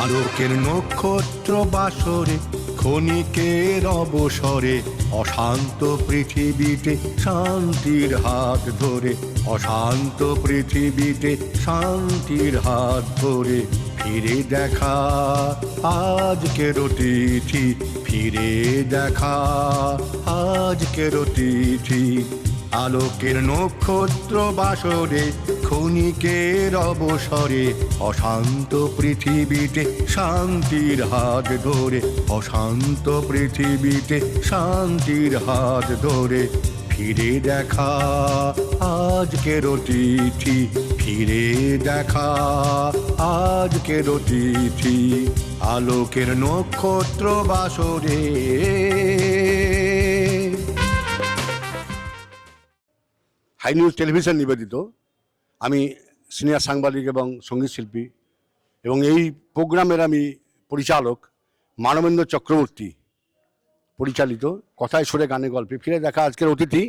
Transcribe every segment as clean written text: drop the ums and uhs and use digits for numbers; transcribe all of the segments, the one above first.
আলোকের নক্ষত্র বাসরে ক্ষণিকের অবসরে অশান্ত পৃথিবীতে শান্তির হাত ধরে, অশান্ত পৃথিবীতে শান্তির হাত ধরে ফিরে দেখা আজকের তিথি, ফিরে দেখা আজকের তিথি। আলোকের নক্ষত্র বাসরে ক্ষণিকের অবসরে অশান্ত পৃথিবীতে শান্তির হাত ধরে, অশান্ত পৃথিবীতে শান্তির হাত ধরে ফিরে দেখা আজকের তিথি, ফিরে দেখা আজকের তিথি। আলোকের নক্ষত্র বাসরে। হাই নিউজ টেলিভিশন নিবেদিত, আমি সিনিয়র সাংবাদিক এবং সঙ্গীত শিল্পী এবং এই প্রোগ্রামের আমি পরিচালক মানবেন্দ্র চক্রবর্তী পরিচালিত কথায় সুরে গানে গল্পে ফিরে দেখা আজকের অতিথি।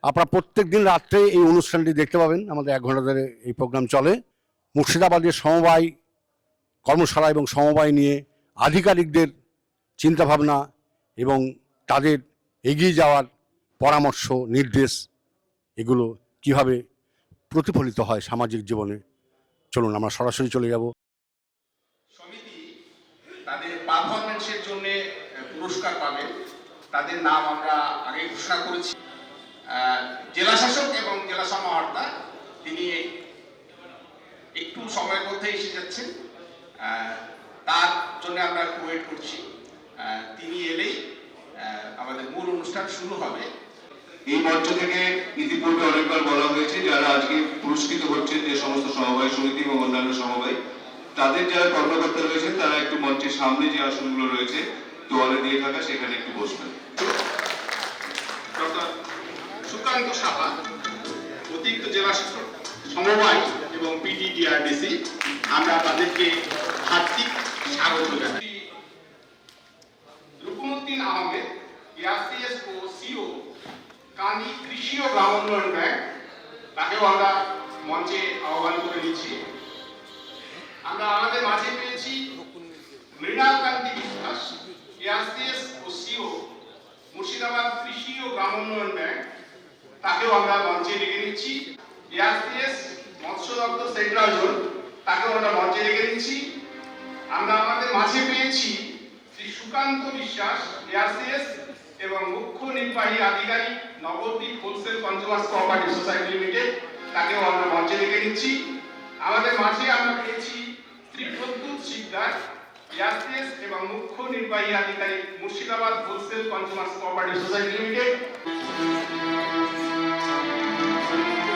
আপনারা প্রত্যেক দিন রাত্রে এই অনুষ্ঠানটি দেখতে পাবেন। আমাদের 1 ঘন্টা ধরে এই প্রোগ্রাম চলে। মুর্শিদাবাদের সমবায় কর্মশালা এবং সমবায় নিয়ে আধিকারিকদের চিন্তাভাবনা এবং তাদের এগিয়ে যাওয়ার পরামর্শ, নির্দেশ, এগুলো কিভাবে প্রতিফলিত হয় সামাজিক জীবনে। চলুন আমরা সরাসরি চলে যাব। সমিতি তাদের পারফরমেন্সের জন্য পুরস্কার পাবেন, তাদের নাম আমরা আগে ঘোষণা করেছি। জেলা শাসক এবং জেলা সমাহর্তা তিনি একটু সময়ের মধ্যে এসে যাচ্ছেন, তার জন্য আমরা ওয়েট করছি। তিনি এলেই আমাদের মূল অনুষ্ঠান শুরু হবে। এই মঞ্চ থেকে ইতিপূর্বে অনেকবার বলা হয়েছে যারা আজকে পুরস্কৃত হচ্ছেন, যে সমস্ত সমবায় সমিতি এবং অন্যান্য সমবায়, তাদের যারা কর্মকর্তা রয়েছেন তারা একটু মঞ্চের সামনে যে আসনগুলো রয়েছে তোয়ালে দিয়ে থাকা সেখানে একটু বসবেন। ডক্টর সুকান্ত সাহা, অতিরিক্ত জেলা শাসক সমবায় এবং পিটিডিআরডিসি, আমরা তাদেরকে হার্দিক স্বাগত জানাই। রুকুনুদ্দিন আহমেদ, এআরসিএস ও সিও, কানি কৃষি ও গ্রামোন্নয়ন ব্যাংক, তাকেও আমরা মঞ্চে আহ্বান করে নিচ্ছি। আমরা আমাদের মাঝে পেয়েছি মৃণাল কান্তি বিশ্বাস, এআরসিএস ও সিও, মুর্শিদাবাদ কৃষি ও গ্রামোন্নয়ন ব্যাংক, তাকেও আমরা মঞ্চে ডেকে নিচ্ছি। এআরসিএস মৎস্য দপ্তর সেন্ট্রাল জোন, তাকেও আমরা মঞ্চে ডেকে নিচ্ছি। আমরা আমাদের মাঝে পেয়েছি শ্রী সুকান্ত বিশ্বাস, এআরসিএস এবং মুখ্য নির্বাহী আধিকারিক, Nabadwip wholesale consumers cooperative society limited, তাকেও আমরা মঞ্চে ডেকে নিচ্ছি। আমাদের মাঝে আমরা পেয়েছি শ্রী প্রদ্যুৎ শিকদার, এআরসিএস এবং মুখ্য নির্বাহী আধিকারিক, Murshidabad wholesale consumers cooperative society limited.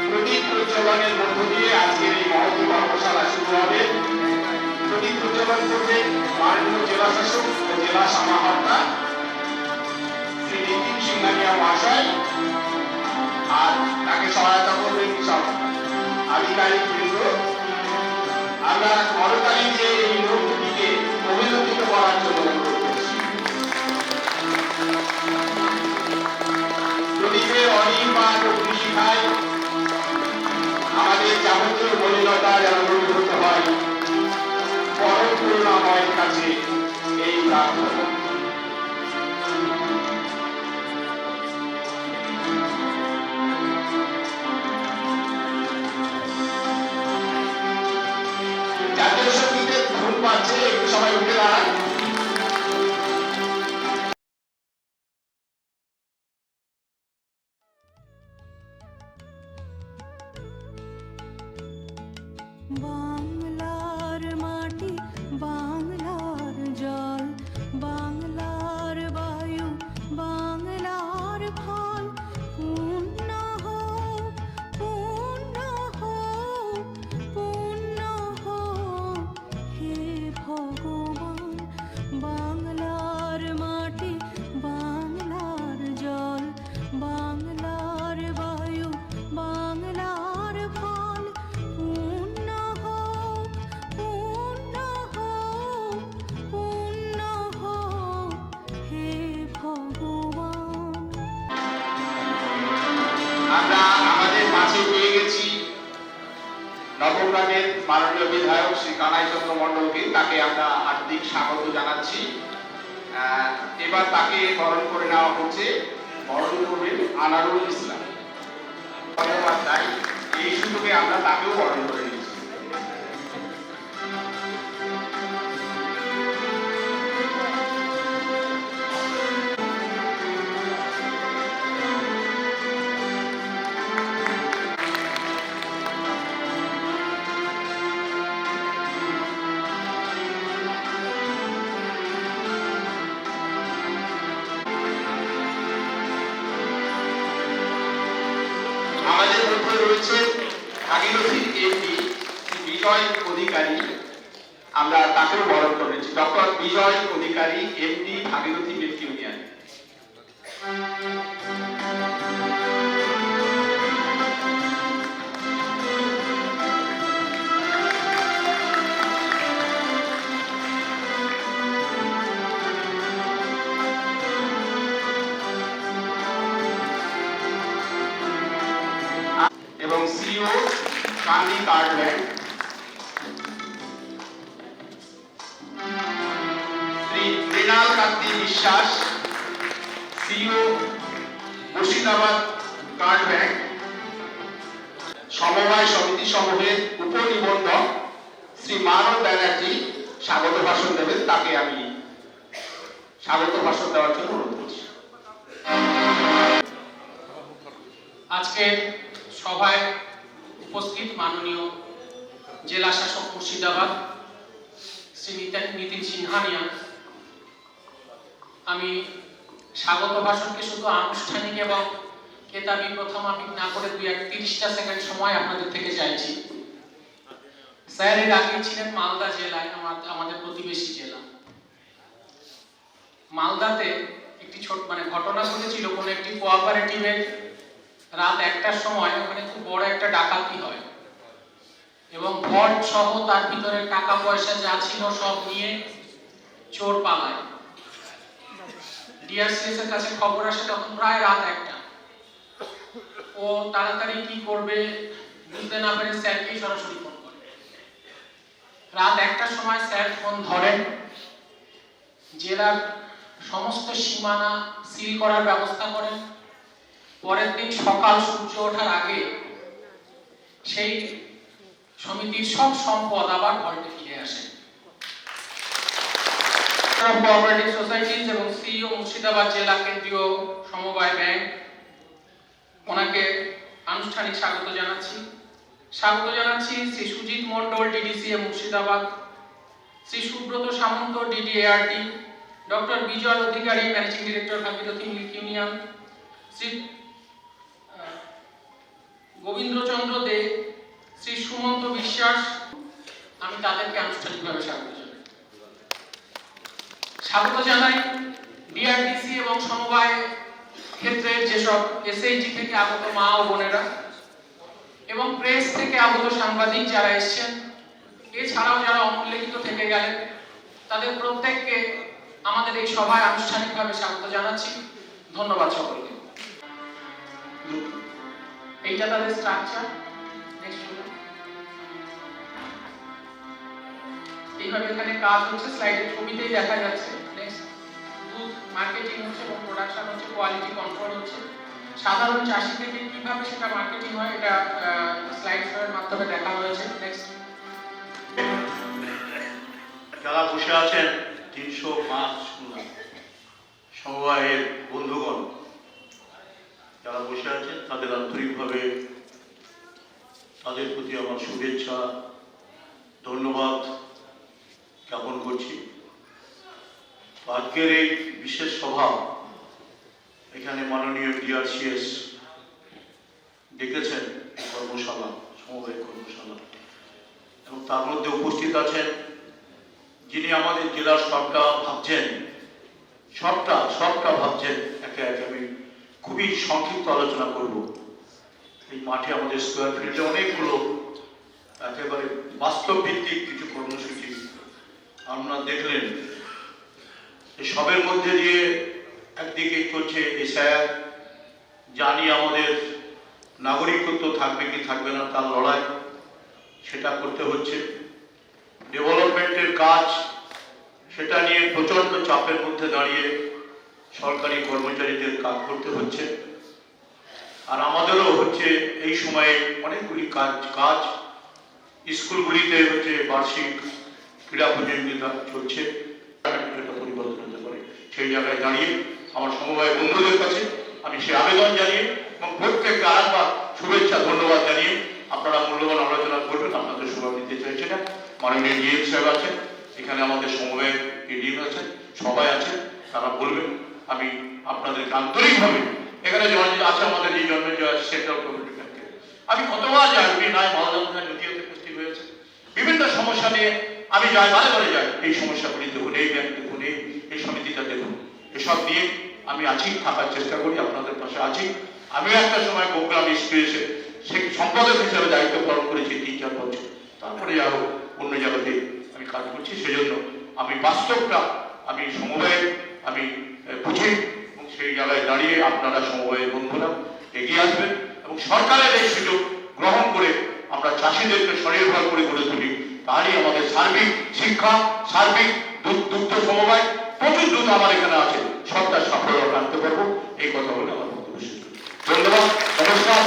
প্রতীক প্রজ্বলনের মধ্য দিয়ে আজকের এই মহৎ কর্মশালা শুরু হবে। প্রতীক প্রজ্বলন করবে মাননীয় জেলা শাসক ও জেলা সমাহর্তা শ্রী নিতিন সিংহানিয়া মহাশয়, আর তাকে সহায়তা করবেন সব আধিকারিক বৃন্দ। আমরা করতালি দিয়ে এই মুহূর্তটিকে অভিনন্দিত করার জন্য অনুরোধ করছি। প্রদীপে অনির্বাণ অগ্নি শিখায় আমাদের যাবতীয় মলিনতা যেন দূরীভূত হয়, পরম করুণাময়ের কাছে এই প্রার্থনা। জাতীয় সঙ্গীতের ধুন পাচ্ছে, একটু সবাই উঠে দাঁড়ান। বাংলার মাটি, বাংলার জল, বাংলার বায়ু, বাংলার ফল, পূর্ণ হোক, পূর্ণ হোক, পূর্ণ হোক হে ভগবান। বাংলার মাটি, বাংলার জল, বাংলার বায়ু, বাংলার ফল, পূর্ণ হোক, পূর্ণ হোক, পূর্ণ হোক হে ভগবান। আমরা আমাদের মাঝে পেয়ে গেছি নবগ্রামের মাননীয় বিধায়ক শ্রী কানাই চন্দ্র মণ্ডলকে, তাকে আমরা হার্দিক স্বাগত জানাচ্ছি। এবার তাকে বরণ করে নেওয়া হচ্ছে। বরণ করবেন আনারুল ইসলাম। ধন্যবাদ। তাই এই সুযোগে আমরা তাকেও বরণ করে নিচ্ছি। আমাদের মধ্যে রয়েছে ভাগীরথী এমপি বিজয় অধিকারী, আমরা তাকেও বরণ করেছি। ডক্টর বিজয় অধিকারী, এমপি ভাগীরথী মিল্ক ইউনিয়ন। এবং সিও কান্দি কার্ড ব্যাংক। শ্রী মৃণাল কান্তি বিশ্বাস, সিও মুর্শিদাবাদ কার্ড ব্যাংক। সমবায় সমিতি সমূহের উপনিবন্ধক শ্রী মানব ব্যানার্জি স্বাগত ভাষণ দেবেন। তাকে আমি স্বাগত ভাষণ দেওয়ার জন্য অনুরোধ করছি। আজকের সভায় উপস্থিত মাননীয় জেলা শাসক মুর্শিদাবাদ শ্রী নিতিন সিনহানিয়া, আমি স্বাগত ভাষণকে শুধু আনুষ্ঠানিক এবং কেতাবি প্রথমাপিক না করে 30টা সেকেন্ড সময় আপনাদের থেকে চাইছি। স্যার এর আগে ছিলেন মালদা জেলায়, আমাদের প্রতিবেশী জেলা। মালদাতে একটি ছোট ঘটনা ঘটেছিল, কোনো একটি কোঅপারেটিভের রাত 1টার সময় ওখানে খুব বড় একটা ডাকাতি হয় এবং ঘর সহ তার ভিতরে টাকা পয়সা যা ছিল সব নিয়ে চোর পালায়। ডিআরসিএস এর কাছে খবর আসে তখন প্রায় রাত 1টা। ও তাড়াতাড়ি কি করবে বুঝতে না পেরে স্যারকেই সরাসরি ফোন করে। রাত 1টার সময় স্যার ফোন ধরেন, জেলার সমস্ত সীমানা সিল করার ব্যবস্থা করেন। পরের দিন সকাল সূর্য ওঠার আগে সেই সমিতির সব সম্পদ আবার ভল্টে ফিরে আসে। কোঅপারেটিভ সোসাইটিজ এবং সিইও মুর্শিদাবাদ জেলা কেন্দ্রীয় সমবায় ব্যাংক, ওনাকে আনুষ্ঠানিক স্বাগত জানাচ্ছি। স্বাগত জানাচ্ছি Shri Sujit Mondal, DDCA Murshidabad, Shri Subrata Samanta, DDART, doctor Bijay Adhikari, managing director Bhagirathi milk union, Shri Gobindrachandra Dey, Shri Sumanta Biswas. আমি তাদেরকে আনুষ্ঠানিকভাবে স্বাগত জানাই। ডিআরডিসি এবং সমবায় ক্ষেত্রের যেসব এসএইচজি থেকে আগত মা ও বোনেরা এবং প্রেস থেকে আগত সাংবাদিক যারা এসেছেন, এছাড়াও যারা অনুল্লেখিত থেকে গেলেন, তাদের প্রত্যেককে আমাদের এই সভায় আনুষ্ঠানিকভাবে স্বাগত জানাচ্ছি। ধন্যবাদ সকলকে। এইটা তাদের স্ট্রাকচার। এইভাবে এখানে কাজ হচ্ছে, স্লাইডের ছবিতেই দেখা যাচ্ছে। নেক্সট, দুধ মার্কেটিং হচ্ছে এবং প্রোডাকশন হচ্ছে, কোয়ালিটি কন্ট্রোল হচ্ছে। সাধারণ চাষি থেকে কিভাবে সেটা মার্কেটিং হয় এটা স্লাইড শোয়ের মাধ্যমে দেখা হয়েছে। নেক্সট, যারা বসে আছেন 305 সমবায়ের বন্ধুগণ, যারা বসে আছেন তাদের আন্তরিকভাবে তাদের প্রতি আমার শুভেচ্ছা, ধন্যবাদ জ্ঞাপন করছি। আজকের এই বিশেষ সভা এখানে মাননীয় ডিআরসিএস ডেকেছেন কর্মশালা, সমবায় কর্মশালা, এবং তার মধ্যে উপস্থিত আছেন যিনি আমাদের জেলার সবটা ভাবছেন, সবটা ভাবছেন। একে একে আমি খুবই সংক্ষিপ্ত আলোচনা করব। এই মাঠে আমাদের স্কোয়ার ফিল্ডে অনেকগুলো একেবারে বাস্তব ভিত্তিক কিছু কর্মসূচি আপনারা দেখলেন। সবের মধ্যে দিয়ে একদিকে চলছে এসআইআর, জানি আমাদের নাগরিকত্ব থাকবে কি থাকবে না তার লড়াই, সেটা করতে হচ্ছে। ডেভেলপমেন্টের কাজ সেটা নিয়ে প্রচণ্ড চাপের মধ্যে দাঁড়িয়ে সরকারি কর্মচারীদের কাজ করতে হচ্ছে। আর আমাদেরও হচ্ছে এই সময়ে অনেকগুলি কাজ স্কুলগুলিতে হচ্ছে বার্ষিক ক্রীড়া প্রতিযোগিতা চলছে, কিছুটা পরিবর্তন হতে পারে। সেই জায়গায় দাঁড়িয়ে আমার সমবায় বন্ধুদের কাছে আমি সে আবেদন জানিয়ে এবং প্রত্যেককে আরেকবার শুভেচ্ছা ধন্যবাদ জানিয়ে আপনারা মূল্যবান আলোচনা করবেন। আপনাদের সময় দিতে চাইছে না। মাননীয় ডিএম সাহেব আছেন, এখানে আমাদের সমবায়ের এডিএম আছেন, সবাই আছেন, তারা বলবেন। আমি আপনাদেরকে আন্তরিকভাবে এখানে আছে আমাদের এই জন্য সেন্ট্রাল কমিউনিটি ব্যাংকে আমি কতবার যাই, উনি নাই মালদা নদীতে উপস্থিত হয়েছে। বিভিন্ন সমস্যা নিয়ে আমি যাই, বারে বারে যাই। এই সমস্যাগুলি দেখুন, এই ব্যাংক দেখুন, এই সমিতিটা দেখুন, এসব নিয়ে আমি আছি, থাকার চেষ্টা করি, আপনাদের পাশে আছি। আমিও একটা সময় প্রোগ্রাম এক্সপিরিয়েন্সে সেই সম্পাদক হিসেবে দায়িত্ব পালন করেছি 3-4 বছর। তারপরে আরো অন্য জায়গাতে আমি কাজ করছি। সেজন্য আমি বাস্তবটা আমি সমবায়ে আমি বুঝি এবং সেই জায়গায় দাঁড়িয়ে আপনারা সমবায়ের বন্ধুরা এগিয়ে আসবেন এবং সরকারের এই সুযোগ গ্রহণ করে আমরা চাষিদেরকে স্বনির্ভর করে গড়ে তুলি। তারই আমাদের সার্বিক শিক্ষা, সার্বিক দুগ্ধ সমবায়, প্রচুর দুধ আমার এখানে আছে, সবটা সাফল্য আনতে পারবো। এই কথা বলে আমার বক্তব্য শেষ করি। ধন্যবাদ, নমস্কার।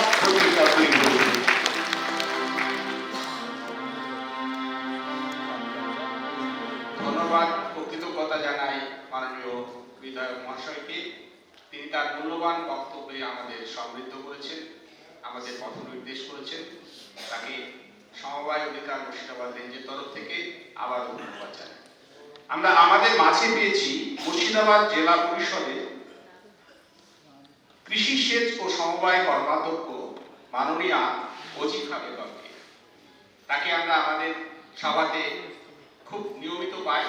ধন্যবাদ ও কৃতজ্ঞতা জানাই মাননীয় বিধায়ক মহাশয়কে। তিনি তার মূল্যবান বক্তব্যে আমাদের সমৃদ্ধ করেছেন, আমাদের পথ নির্দেশ করেছেন। তাকে সমবায় অধিকার মুর্শিদাবাদ রেঞ্জের তরফ থেকে আবার ধন্যবাদ জানাই। আমরা আমাদের মাঝে পেয়েছি মুর্শিদাবাদ জেলা পরিষদে কৃষি সেচ ও সমবায় কর্মাধ্যক্ষ মাননীয়া অজিফা বেগমকে। তাকে আমরা আমাদের সভাতে খুব নিয়মিত পাই।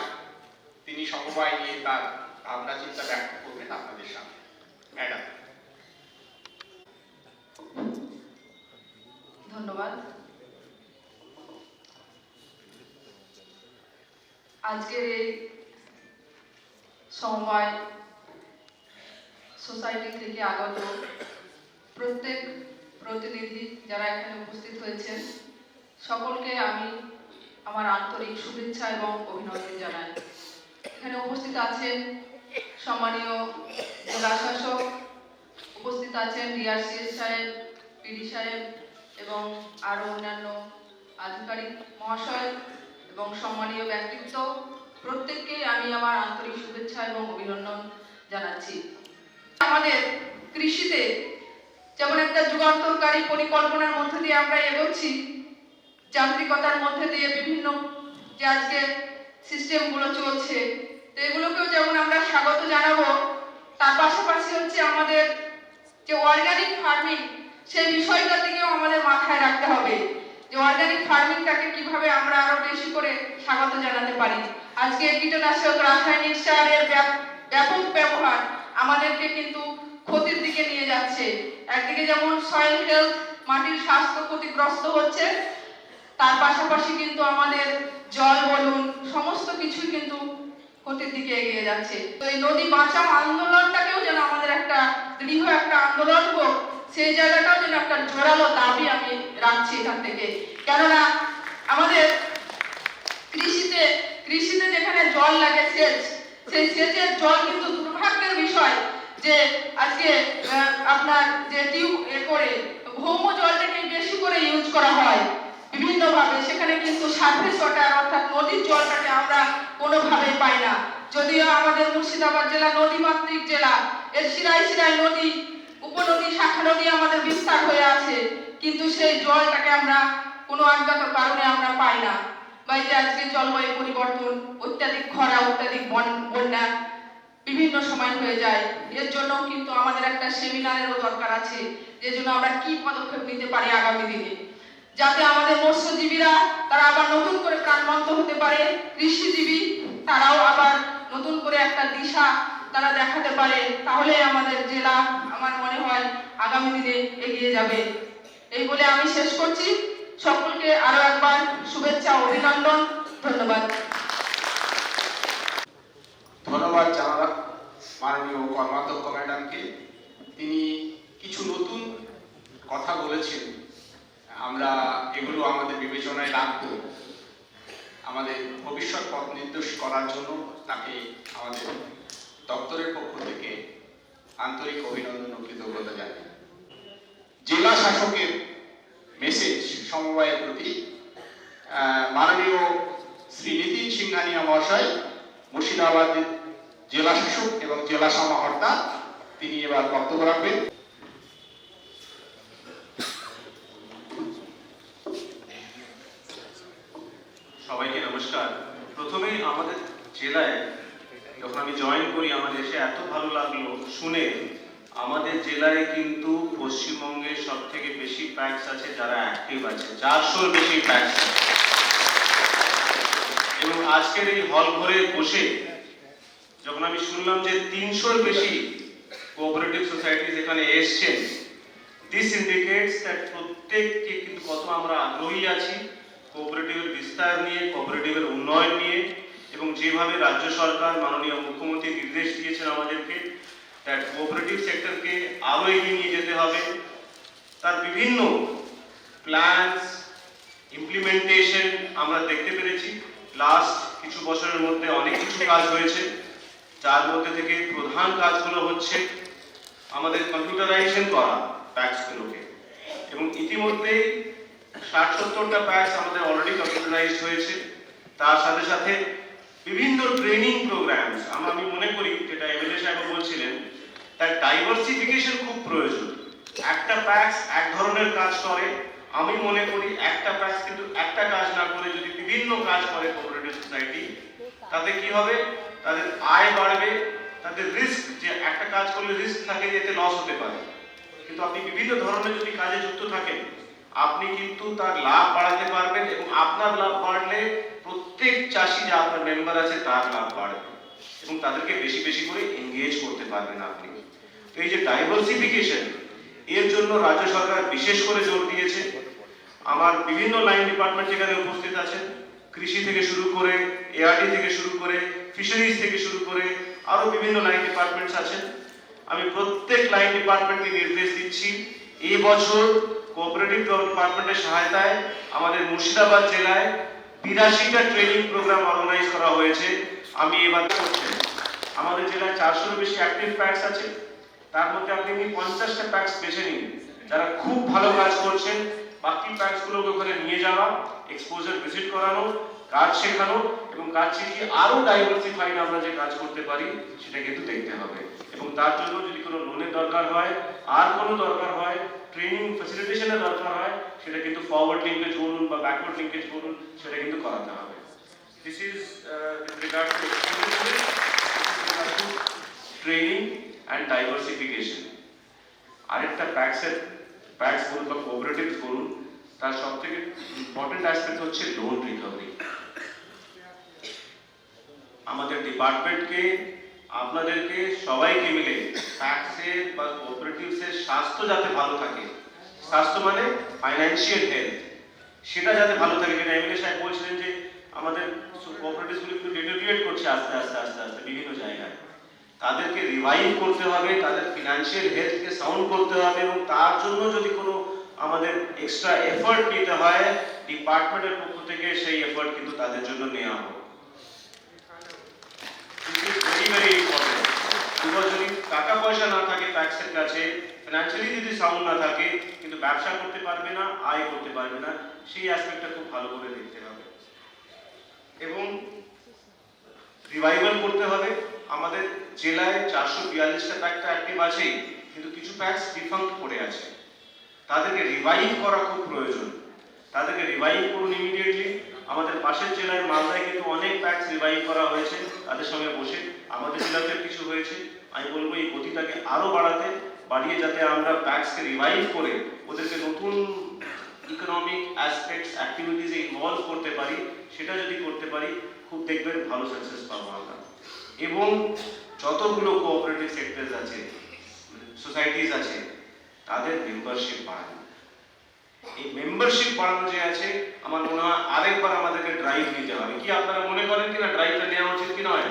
তিনি সমবায় নিয়ে তার ভাবনা চিন্তা ব্যক্ত করবেন আপনাদের সামনে। ম্যাডাম। ধন্যবাদ। আজকের এই সমবায় সোসাইটি থেকে আগত প্রত্যেক প্রতিনিধি যারা এখানে উপস্থিত হয়েছেন, সকলকে আমি আমার আন্তরিক শুভেচ্ছা এবং অভিনন্দন জানাই। এখানে উপস্থিত আছেন সম্মানীয় জেলা শাসক, উপস্থিত আছেন ডিআরসিএস সাহেব, পিডি সাহেব এবং আরও অন্যান্য আধিকারিক মহাশয় এবং সম্মানীয় ব্যক্তিত্ব, প্রত্যেককে আমি আমার আন্তরিক শুভেচ্ছা এবং অভিনন্দন জানাচ্ছি। আমাদের কৃষিতে যেমন একটা যুগান্তরকারী পরিকল্পনার মধ্যে দিয়ে আমরা এগোচ্ছি, যান্ত্রিকতার মধ্যে দিয়ে বিভিন্ন যে আজকে সিস্টেমগুলো চলছে, তো এগুলোকেও যেমন আমরা স্বাগত জানাবো, তার পাশাপাশি হচ্ছে আমাদের যে অর্গানিক ফার্মিং, সেই বিষয়টার দিকেও আমাদের মাথায় রাখতে হবে যে অর্গানিক ফার্মিংটাকে কিভাবে আমরা আরো বেশি করে স্বাগত জানাতে পারি। আজকে কীটনাশক, রাসায়নিক সারের ব্যাপক ব্যবহার আমাদেরকে কিন্তু ক্ষতির দিকে নিয়ে যাচ্ছে। একদিকে যেমন সয়েল হেলথ, মাটির স্বাস্থ্য ক্ষতিগ্রস্ত হচ্ছে, তার পাশাপাশি কিন্তু আমাদের জল বলুন, সমস্ত কিছুই কিন্তু ক্ষতির দিকে এগিয়ে যাচ্ছে। তো এই নদী বাঁচাও আন্দোলনটাকেও যেন আমাদের একটা দৃঢ় একটা আন্দোলন হোক, সেই জায়গাটাও যেন একটা জোরালো দাবি আমি রাখছি এখান থেকে। কেননা আমাদের কৃষিতে যেখানে জল লাগে সেচ, সেই সেচের জল কিন্তু দুর্ভাগ্যের বিষয় যে আজকে আপনার যে টিউব করে ভৌম জলটাকে বেশি করে ইউজ করা হয় বিভিন্নভাবে, সেখানে কিন্তু সারফেস ওয়াটার অর্থাৎ নদীর জলটাকে আমরা কোনোভাবেই পাই না। যদিও আমাদের মুর্শিদাবাদ জেলা নদীমাতৃক জেলা, এর শিরায় শিরায় নদী, উপনদী, শাখা নদী আমাদের বিস্তার হয়ে আছে, কিন্তু সেই জলটাকে আমরা কোনো অজ্ঞাত কারণে আমরা পাই না। বা এই যে আজকে জলবায়ু পরিবর্তন, অত্যাধিক খরা, অত্যাধিক বন্যা বিভিন্ন সময় হয়ে যায়, এর জন্য কিন্তু আমাদের একটা সেমিনারেরও দরকার আছে, যে জন্য আমরা কি পদক্ষেপ নিতে পারি আগামী দিনে, যাতে আমাদের মৎস্যজীবীরা তারা আবার নতুন করে প্রাণবন্ত হতে পারে, কৃষিজীবী তারাও আবার নতুন করে একটা দিশা তারা দেখাতে পারে। তাহলে আমাদের জেলা আমার মনে হয় আগামী দিনে এগিয়ে যাবে। এই বলে আমি শেষ করছি। সকলকে আরো একবার শুভেচ্ছা, অভিনন্দন, ধন্যবাদ। ধন্যবাদ জানালাম মাননীয় কর্মাধ্যক্ষ ম্যাডামকে। তিনি কিছু নতুন কথা বলেছেন, আমরা এগুলো আমাদের বিবেচনায় রাখবো, আমাদের ভবিষ্যৎ পথ নির্দেশ করার জন্য তাকে আমাদের দপ্তরের পক্ষ থেকে আন্তরিক অভিনন্দন ও কৃতজ্ঞতা জানাই। জেলা শাসকের মেসেজ সমবায়ের প্রতি মাননীয় শ্রী নিতিন সিংহানিয়া মহাশয়, মুর্শিদাবাদ জেলা শাসক এবং জেলা সমাহর্তা, তিনি এবার বক্তব্য রাখবেন। সবাইকে নমস্কার। প্রথমেই আমাদের জেলায় যখন আমি জয়েন করি আমার এসে এত ভালো লাগলো শুনে, আমাদের জেলায় কিন্তু পশ্চিমবঙ্গের সব থেকে বেশি প্যাক্স আছে যারা অ্যাক্টিভ আছে, 400-র বেশি প্যাক্স আছে। এবং আজকের এই হল ঘরে বসে যখন আমি শুনলাম যে 300-র বেশি কোঅপারেটিভ সোসাইটিস এখানে এসছেন, দিস ইন্ডিকেটস দ্যাট প্রত্যেককে কিন্তু কত আমরা আগ্রহী আছি কোঅপারেটিভের বিস্তার নিয়ে, কোঅপারেটিভের উন্নয়ন নিয়ে, এবং যেভাবে রাজ্য সরকার মাননীয় মুখ্যমন্ত্রী নির্দেশ দিয়েছেন আমাদেরকে দ্যাট কোঅপারেটিভ সেক্টরকে আরো এগিয়ে নিয়ে যেতে হবে। তার বিভিন্ন প্ল্যানস ইমপ্লিমেন্টেশন আমরা দেখতে পেরেছি। লাস্ট কিছু বছরের মধ্যে অনেক কিছু কাজ হয়েছে, যার মধ্যে থেকে প্রধান কাজগুলো হচ্ছে আমাদের কম্পিউটারাইজেশন করা প্যাক্সগুলোকে, এবং ইতিমধ্যে 60-70টা প্যাক্স আমাদের অলরেডি কম্পিউটারাইজড হয়েছে। তার সাথে সাথে বিভিন্ন ট্রেনিং প্রোগ্রামস আমি মনে করি, যেটা এমএলএ সাহেব বলছিলেন, তার ডাইভার্সিফিকেশন খুব প্রয়োজন। একটা প্যাক্স এক ধরনের কাজ করে, আমি মনে করি একটা প্যাক্স কিন্তু একটা কাজ না করে যদি বিভিন্ন কাজ করে কোঅপারেটিভ সোসাইটি, তাতে কি হবে, তাদের আয় বাড়বে, তাদের রিস্ক, যে একটা কাজ করলে রিস্ক থাকে যে এতে লস হতে পারে, কিন্তু আপনি বিভিন্ন ধরনের যদি কাজে যুক্ত থাকেন আপনি কিন্তু তার লাভ বাড়াতে পারবেন, এবং আপনার লাভ বাড়লে প্রত্যেক চাষি যে আপনার মেম্বার আছে তার লাভ বাড়বে, এবং তাদেরকে বেশি বেশি করে এনগেজ করতে পারবেন আপনি। তো এই যে ডাইভার্সিফিকেশন, এর জন্য রাজ্য সরকার বিশেষ করে জোর দিয়েছে। আমার বিভিন্ন লাইন ডিপার্টমেন্ট এখানে উপস্থিত আছেন, কৃষি থেকে শুরু করে, এআরডি থেকে শুরু করে, ফিশারিজ থেকে শুরু করে আরো বিভিন্ন লাইন ডিপার্টমেন্টস আছেন। আমি প্রত্যেক লাইন ডিপার্টমেন্টকে নির্দেশ দিচ্ছি, এই বছর কোঅপারেটিভ ডিপার্টমেন্টের সহায়তায় আমাদের মুর্শিদাবাদ জেলায় 82টা ট্রেনিং প্রোগ্রাম অর্গানাইজ করা হয়েছে। আমি এবার করছেন আমাদের জেলায় 400-র বেশি অ্যাক্টিভ প্যাক্স আছে, তার মধ্যে আপনি 50টা প্যাক্স বেছে নিন যারা খুব ভালো কাজ করছেন, বাকি প্যাক্সগুলোকে ওখানে নিয়ে যাওয়া, এক্সপোজার ভিজিট করানো, কাজ শেখানো, এবং কাজ শিখিয়ে আরো ডাইভার্সিফাইড আমরা যে কাজ করতে পারি সেটা কিন্তু দেখতে হবে। এবং তার জন্য যদি কোনো লোনের দরকার হয়, আর কোনো দরকার হয়, ট্রেনিং ফ্যাসিলিটেশনের দরকার হয়, সেটা কিন্তু ফরওয়ার্ড লিঙ্কেজ বলুন বা ব্যাকওয়ার্ড লিঙ্কেজ বলুন, সেটা কিন্তু করাতে হবে। This is with regard to training and diversification. আরেকটা প্যাক্স বলুন বা কোঅপারেটিভস বলুন, তার সব থেকে ইম্পর্টেন্ট অ্যাসপেক্ট হচ্ছে লোন রিকভারি। আমাদের ডিপার্টমেন্টকে, আপনাদেরকে সবাইকে মিলে প্যাক্সের বা কোঅপারেটিভসের স্বাস্থ্য যাতে ভালো থাকে, স্বাস্থ্য মানে ফাইন্যান্সিয়াল হেলথ, সেটা যাতে ভালো থাকে। যেটা এমএলএ সাহেব বলছিলেন যে আমাদের কোঅপারেটিভসগুলো কিন্তু ডেটোরিয়েট করছে আস্তে আস্তে আস্তে আস্তে বিভিন্ন জায়গায়, তাদেরকে রিভাইভ করতে হবে, তাদের ফিনান্সিয়াল হেলথকে সাউন্ড করতে হবে, এবং তার জন্য যদি কোনো আমাদের এক্সট্রা এফর্ট নিতে হয় ডিপার্টমেন্টের পক্ষ থেকে, সেই এফর্ট কিন্তু তাদের জন্য নেওয়া হবে। Very important. বিকজ যদি টাকা পয়সা না থাকে প্যাক্সের কাছে, ফিনান্সিয়ালি যদি সাউন্ড না থাকে, কিন্তু ব্যবসা করতে পারবে না, আয় করতে পারবে না, সেই অ্যাসপেক্টটা খুব ভালো করে দেখতে হবে। এবং রিভাইভাল করতে হবে। আমাদের জেলায় 442টা প্যাক্স অ্যাক্টিভ আছে, কিন্তু কিছু প্যাক্স ডিফাঙ্ক্ট পড়ে আছে, তাদেরকে রিভাইভ করা খুব প্রয়োজন। তাদেরকে রিভাইভ করুন ইমিডিয়েটলি। আমাদের পাশের জেলায় মালদায় কিন্তু অনেক প্যাক্স রিভাইভ করা হয়েছে তাদের সঙ্গে বসে, আমাদের জেলাতে কিছু হয়েছে। আমি বলবো এই গতিটাকে আরো বাড়িয়ে যাতে আমরা প্যাক্সকে রিভাইভ করে ওদেরকে নতুন ইকোনমিক অ্যাসপেক্টস অ্যাক্টিভিটিসে ইনভলভ করতে পারি, সেটা যদি করতে পারি খুব দেখবেন ভালো সাকসেস পাবো আমরা। এবং যতগুলো কোঅপারেটিভ সেক্টরস আছে, সোসাইটিস আছে, তাদের মেম্বারশিপ বাড়ানো। এই মেম্বারশিপ বাড়ানো যে আছে, আমার মনে হয় আরেকবার আমাদেরকে ড্রাইভ নিতে হবে। কি আপনারা মনে করেন কিনা ড্রাইভটা নেওয়া উচিত কি নয়?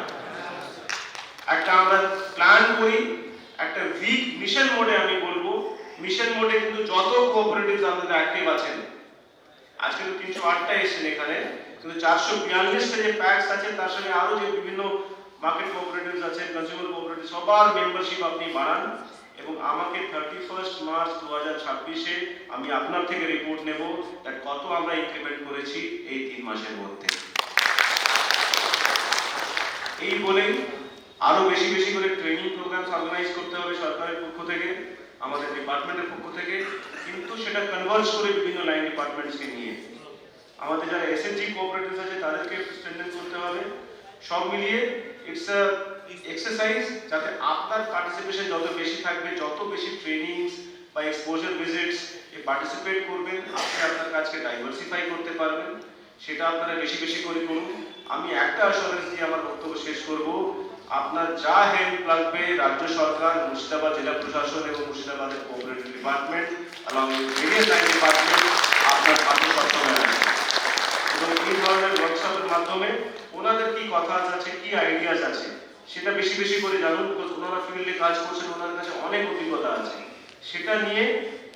একটা আমরা প্ল্যান করি, একটা উইক মিশন মোডে, আমি বলবো মিশন মোডে কিন্তু যত কোঅপারেটিভস আমাদের অ্যাক্টিভ আছেন, আজকে তো 308টা এসেছেন এখানে, কিন্তু 442টা যে প্যাক্স আছে তার সঙ্গে আরো যে বিভিন্ন মার্কেট কোঅপারেটিভস আছে, কনজিউমার কোঅপারেটিভ, সবার মেম্বারশিপ আপনি বাড়ান এবং আমাকে 31 মার্চ 2026-এ আমি আপনার থেকে রিপোর্ট নেব কত আমরা ইমপ্লিমেন্ট করেছি এই 3 মাসের মধ্যে। এই বলেই আরো বেশি বেশি করে ট্রেনিং প্রোগ্রামস অর্গানাইজ করতে হবে সরকারের পক্ষ থেকে, আমাদের ডিপার্টমেন্টের পক্ষ থেকে, কিন্তু সেটা কনভার্জ করে বিভিন্ন লাইন ডিপার্টমেন্টসকে নিয়ে আমাদের যারা এসএনজি কোঅপারেটিভস আছে তাদেরকে স্ট্রেনথেন করতে হবে। সব মিলিয়ে ইটস আ এক্সারসাইজ যাতে আপনার পার্টিসিপেশন যত বেশি থাকবে, যত বেশি ট্রেনিংস বা এক্সপোজার ভিজিটস এ পার্টিসিপেট করবেন, আপনি আপনার কাজকে ডাইভার্সিফাই করতে পারবেন, সেটা আপনারা বেশি বেশি করে করুন। আমি একটা অ্যাসুরেন্স দিয়ে আমার বক্তব্য শেষ করব, আপনার যা হেল্প লাগবে রাজ্য সরকার, মুর্শিদাবাদ জেলা প্রশাসন এবং মুর্শিদাবাদের cooperative department along with various line department আপনার পাশে সবসময় আছে। এবং এই ধরনের ওয়ার্কশপের মাধ্যমে ওনাদের কি কথা আছে, কি আইডিয়াস আছে সেটা বেশি বেশি করে জানুন, বিকজ ওনারা ফিল্ডে কাজ করছেন, ওনাদের কাছে অনেক অভিজ্ঞতা আছে, সেটা নিয়ে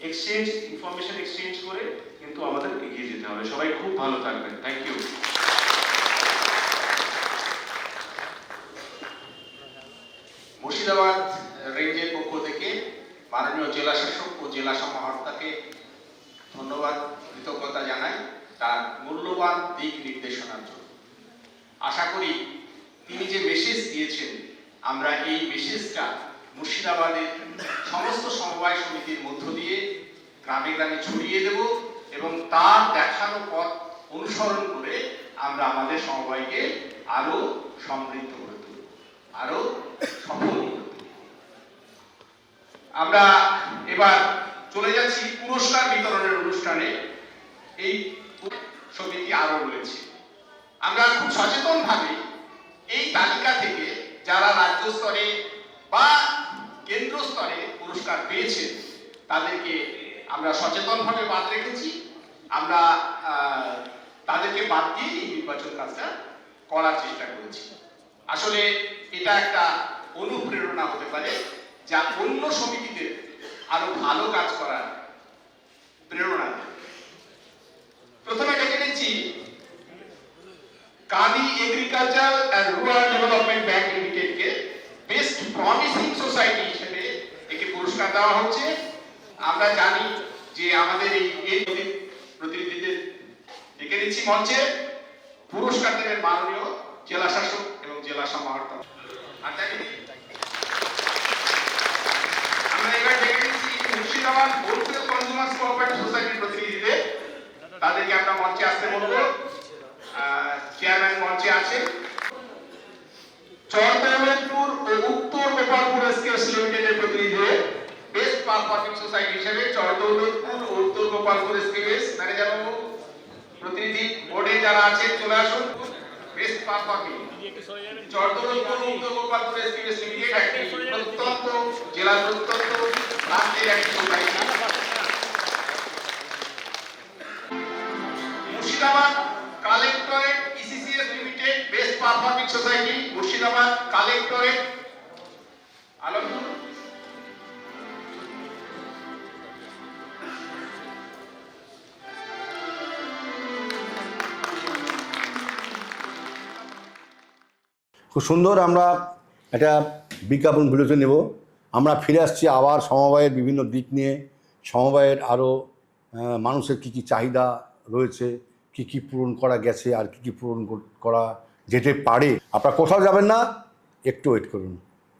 এক্সচেঞ্জ, ইনফরমেশন এক্সচেঞ্জ করে কিন্তু আমাদের এগিয়ে যেতে হবে। সবাই খুব ভালো থাকবেন, থ্যাংক ইউ। মুর্শিদাবাদ রেঞ্জের পক্ষ থেকে মাননীয় জেলা শাসক ও জেলা সমাহর্তাকে ধন্যবাদ, কৃতজ্ঞতা জানাই তার মূল্যবান দিক নির্দেশনার জন্য। আশা করি তিনি যে মেসেজ দিয়েছেন, আমরা এই মেসেজটা মুর্শিদাবাদের সমস্ত সমবায় সমিতির মধ্য দিয়ে গ্রামে গ্রামে ছড়িয়ে দেব এবং তার দেখানো পথ অনুসরণ করে আমরা আমাদের সমবায়কে আরো সমৃদ্ধ করে তুলব, আরো সফল করে তুলব। আমরা এবার চলে যাচ্ছি পুরস্কার বিতরণের অনুষ্ঠানে। এই সমিতি আরো রয়েছে, আমরা খুব সচেতন ভাবে এই তালিকা থেকে যারা রাজ্য স্তরে বা কেন্দ্র স্তরে পুরস্কার পেয়েছে তাদেরকে আমরা সচেতনভাবে বাদ রেখেছি। আমরা তাদেরকে বাদ দিয়ে এই নির্বাচন কাজটা করার চেষ্টা করেছি। আসলে এটা একটা অনুপ্রেরণা হতে পারে যা অন্য সমিতিদের আরো ভালো কাজ করার প্রেরণা দেয়। প্রথমে ডেকে নিচ্ছি Kani agriculture and rural development bank লিমিটেডকে বেস্ট প্রমিসিং সোসাইটি হিসেবে একে পুরস্কার দেওয়া হচ্ছে। আমরা জানি যে আমাদের এই প্রতিনিধিদের ডেকে নিচ্ছি মঞ্চে, পুরস্কার দেবেন মাননীয় জেলা শাসক এবং জেলা সমাহর্তা। আমরা এবার ডেকে নিচ্ছি মুর্শিদাবাদ হোলসেল কনজিউমার্স কোঅপারেটিভ সোসাইটির প্রতিনিধিদের, তাদেরকে আমরা মঞ্চে আসতে বলবো। চেয়ারম্যান মঞ্চে আছে। চরদৌলতপুর ও উত্তর গোপালপুর এসকেএস লিমিটেডের প্রতিনিধিদের বেস্ট পারফর্মিং সোসাইটি হিসেবে চরদৌলতপুর ও উত্তর গোপালপুর এসকেএস ম্যানেজার বাবু, প্রতিনিধি বোর্ডে যারা আছেন চলে আসুন। বেস্ট পারফর্মিং চরদৌলতপুর ও উত্তর গোপালপুর এসকেএস লিমিটেড একটি প্রত্যন্ত জেলা প্রত্যন্ত রাজ্যের একটি society. Murshidabad collectorate ECCS limited best performing society, Murshidabad collectorate Alampur. খুব সুন্দর। আমরা একটা বিজ্ঞাপন বিরতি নেব, আমরা ফিরে আসছি আবার সমবায়ের বিভিন্ন দিক নিয়ে, সমবায়ের আরও মানুষের কী কী চাহিদা রয়েছে, কী কী পূরণ করা গেছে আর কী কী পূরণ করা যেতে পারে। আপনারা কোথাও যাবেন না, একটু ওয়েট করুন।